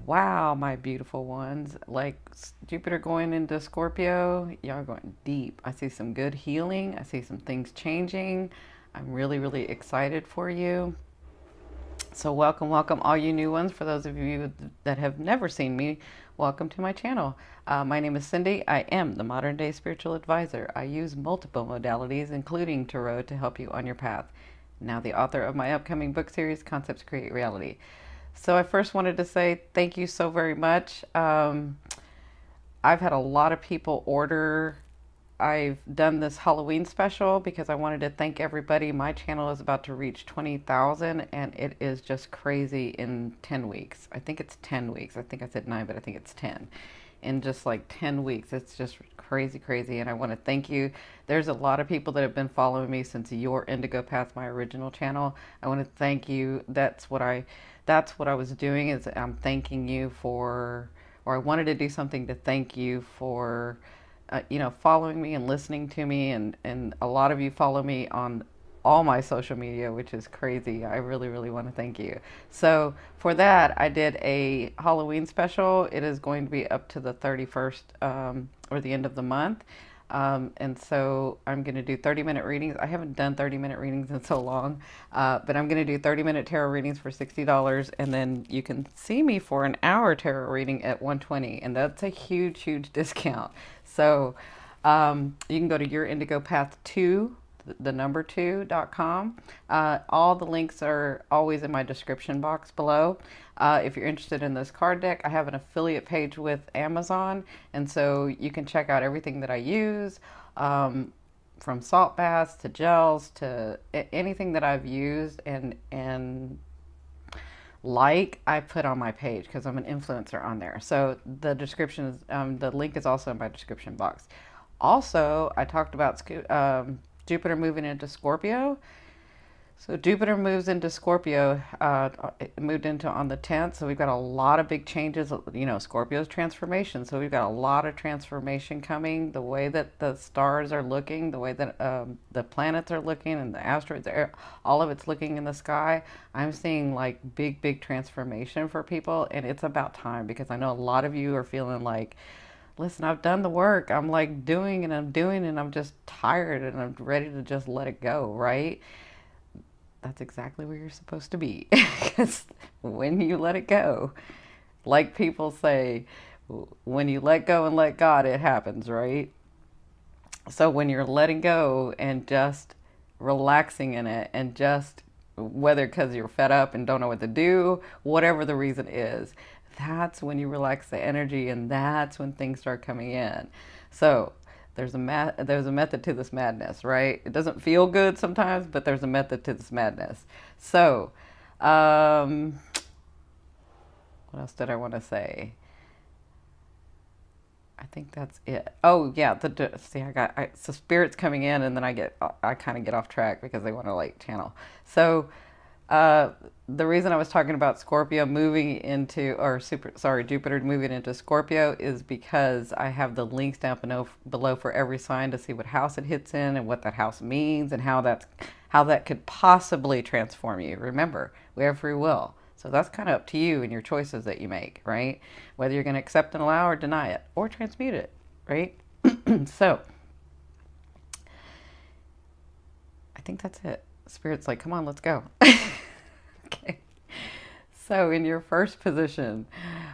Wow, my beautiful ones. Like Jupiter going into Scorpio, y'all are going deep. I see some good healing. I see some things changing. I'm really, really excited for you. So welcome, welcome all you new ones. For those of you that have never seen me, welcome to my channel. My name is Cindy. I am the modern day spiritual advisor. I use multiple modalities, including tarot, to help you on your path. Now the author of my upcoming book series, Concepts Create Reality. So I first wanted to say thank you so very much. I've had a lot of people order. I've done this Halloween special because I wanted to thank everybody. My channel is about to reach 20,000 and it is just crazy in 10 weeks. I think it's 10 weeks. I think I said 9, but I think it's 10. In just like 10 weeks. It's just crazy, crazy. And I want to thank you. There's a lot of people that have been following me since Your Indigo Path, my original channel. I want to thank you. That's what I was doing, is I'm thanking you for, or I wanted to do something to thank you for following me and listening to me, and a lot of you follow me on all my social media, which is crazy. I really, really want to thank you. So for that, I did a Halloween special. It is going to be up to the 31st, or the end of the month. And so I'm going to do 30-minute readings. I haven't done 30-minute readings in so long, but I'm going to do 30-minute tarot readings for $60, and then you can see me for an hour tarot reading at $120, and that's a huge, huge discount. So you can go to Your Indigo Path 2, the number 2.com. All the links are always in my description box below. If you're interested in this card deck, I have an affiliate page with Amazon, and so you can check out everything that I use, from salt baths to gels to anything that I've used and like I put on my page because I'm an influencer on there. So the description is the link is also in my description box. Also, I talked about Jupiter moving into Scorpio. So Jupiter moves into Scorpio, it moved into on the 10th. So we've got a lot of big changes. You know, Scorpio's transformation. So we've got a lot of transformation coming. The way that the stars are looking, the way that the planets are looking, and the asteroids, all of it's looking in the sky. I'm seeing like big, big transformation for people. And it's about time, because I know a lot of you are feeling like, listen, I've done the work. I'm like doing and I'm doing, and I'm just tired and I'm ready to just let it go, right? That's exactly where you're supposed to be. Because when you let it go, like people say, when you let go and let God, it happens, right? So when you're letting go and just relaxing in it, and just, whether because you're fed up and don't know what to do, whatever the reason is, that's when you relax the energy, and that's when things start coming in. So there's a method to this madness, right? It doesn't feel good sometimes, but there's a method to this madness. So, what else did I want to say? I think that's it. Oh yeah, see, so spirits coming in, and then I kind of get off track because they want to like channel. So, the reason I was talking about Scorpio moving into, Jupiter moving into Scorpio, is because I have the links down below for every sign to see what house it hits in and what that house means and how that could possibly transform you. Remember, we have free will. So that's kind of up to you and your choices that you make, right? Whether you're going to accept and allow or deny it or transmute it, right? So I think that's it. Spirit's like, come on, let's go. Okay. So in your first position,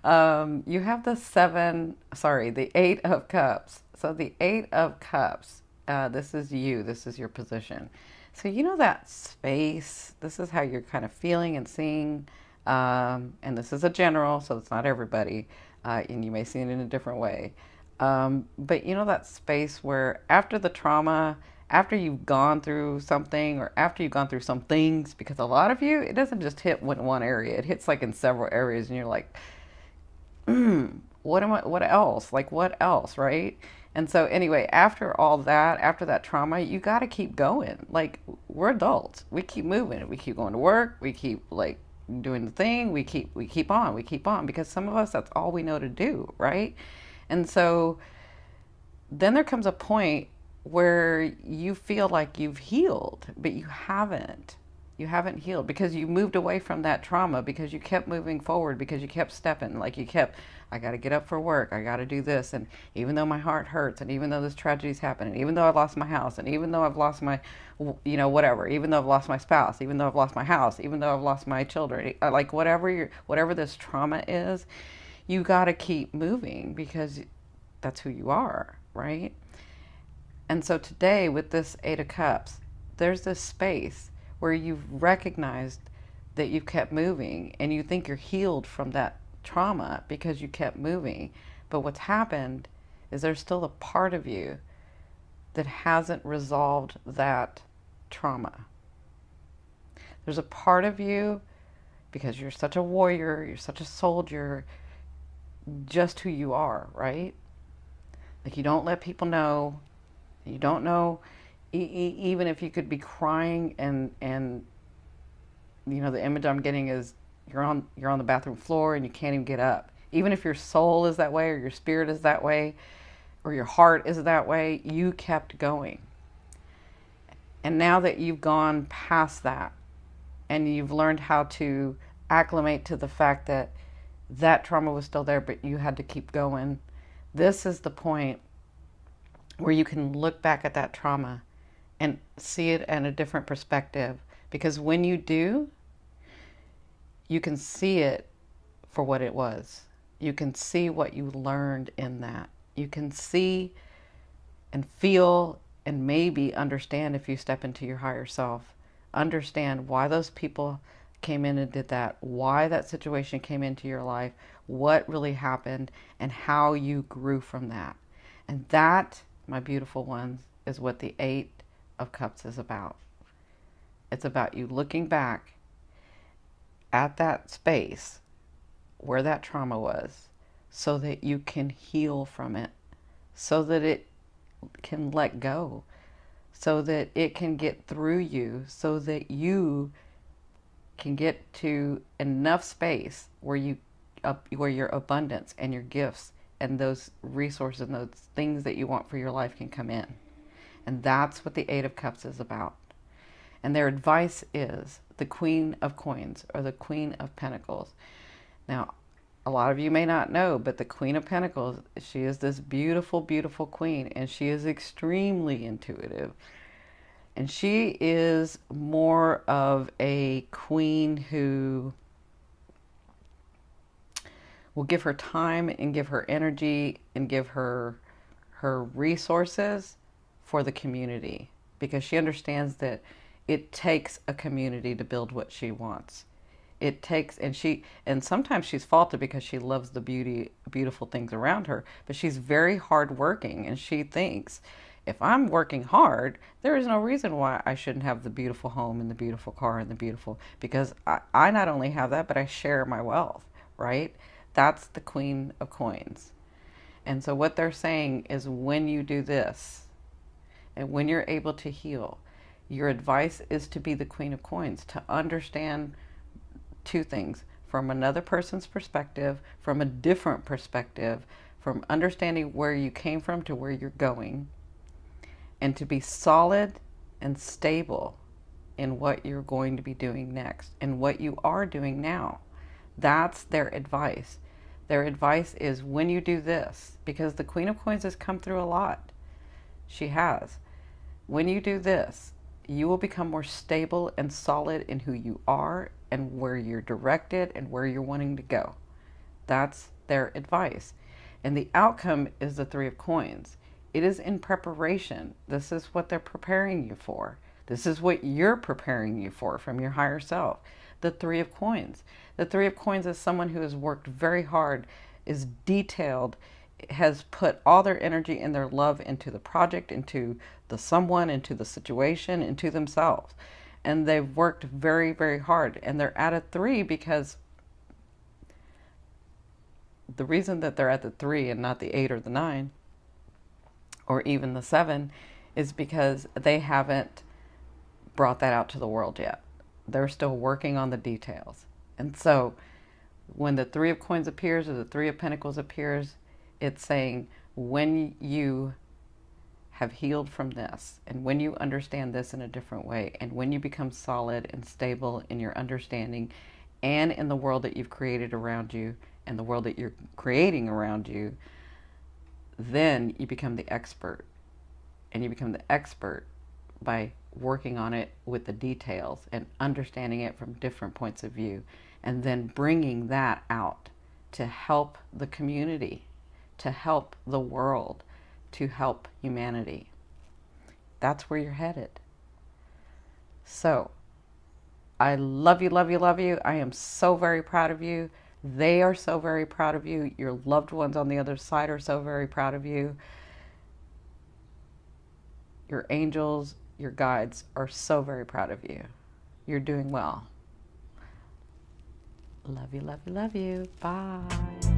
you have the 8 of Cups. So the 8 of Cups, this is you, this is your position. So you know that space, this is how you're kind of feeling and seeing, and this is a general, so it's not everybody, and you may see it in a different way. But you know that space where after the trauma, after you've gone through something, or after you've gone through some things, because a lot of you, it doesn't just hit one area, it hits like in several areas, and you're like, what else? Like, what else, right? And so anyway, after all that, after that trauma, you got to keep going. Like, we're adults. We keep moving. We keep going to work. We keep like doing the thing. We keep on, because some of us, that's all we know to do, right? And so then there comes a point where you feel like you've healed, but you haven't. You haven't healed because you moved away from that trauma, because you kept moving forward, because you kept stepping, like you kept, I got to get up for work, I got to do this. And even though my heart hurts, and even though this tragedy's happening, even though I've lost my house, and even though I've lost my, whatever, even though I've lost my spouse, even though I've lost my house, even though I've lost my children, like whatever this trauma is, you got to keep moving because that's who you are, right? And so today with this Eight of Cups, there's this space where you've recognized that you've kept moving and you think you're healed from that trauma because you kept moving. But what's happened is there's still a part of you that hasn't resolved that trauma. There's a part of you, because you're such a warrior, you're such a soldier, just who you are, right? Like you don't let people know, you don't know, even if you could be crying and the image I'm getting is you're on the bathroom floor and you can't even get up. Even if your soul is that way, or your spirit is that way, or your heart is that way, you kept going. And now that you've gone past that and you've learned how to acclimate to the fact that that trauma was still there, but you had to keep going, this is the point where you can look back at that trauma and see it in a different perspective. Because when you do, you can see it for what it was. You can see what you learned in that. You can see and feel and maybe understand, if you step into your higher self, understand why those people came in and did that, why that situation came into your life, what really happened, and how you grew from that. And that, my beautiful ones, is what the Eight of Cups is about. It's about you looking back at that space where that trauma was so that you can heal from it, so that it can let go, so that it can get through you, so that you can get to enough space where your abundance and your gifts and those resources and those things that you want for your life can come in. And that's what the Eight of Cups is about. And their advice is the Queen of Coins, or the Queen of Pentacles. Now, a lot of you may not know, but the Queen of Pentacles, she is this beautiful, beautiful queen, and she is extremely intuitive. And she is more of a queen who will give her time and give her energy and give her resources for the community, because she understands that it takes a community to build what she wants. It takes, and sometimes she's faulted because she loves the beautiful things around her, but she's very hardworking, and she thinks, if I'm working hard, there is no reason why I shouldn't have the beautiful home and the beautiful car and the beautiful, because I not only have that, but I share my wealth, right? That's the Queen of Coins. And so what they're saying is, when you do this, and when you're able to heal, your advice is to be the Queen of Coins, to understand two things: from another person's perspective, from a different perspective, from understanding where you came from to where you're going, and to be solid and stable in what you're going to be doing next and what you are doing now. That's their advice. Their advice is, when you do this, because the Queen of Coins has come through a lot. She has. When you do this, you will become more stable and solid in who you are and where you're directed and where you're wanting to go. That's their advice. And the outcome is the Three of Coins. It is in preparation. This is what they're preparing you for. This is what you're preparing you for from your higher self. The Three of Coins. The Three of Coins is someone who has worked very hard, is detailed, has put all their energy and their love into the project, into the someone, into the situation, into themselves. And they've worked very, very hard. And they're at a 3 because the reason that they're at the 3 and not the 8 or the 9 or even the 7 is because they haven't brought that out to the world yet. They're still working on the details. And so when the Three of Coins appears or the Three of Pentacles appears, it's saying, when you have healed from this, and when you understand this in a different way, and when you become solid and stable in your understanding and in the world that you've created around you and the world that you're creating around you, then you become the expert. And you become the expert by working on it with the details and understanding it from different points of view, and then bringing that out to help the community, to help the world, to help humanity. That's where you're headed. So I love you, love you, love you. I am so very proud of you. They are so very proud of you. Your loved ones on the other side are so very proud of you. Your angels, your guides are so very proud of you. You're doing well. Love you, love you, love you. Bye.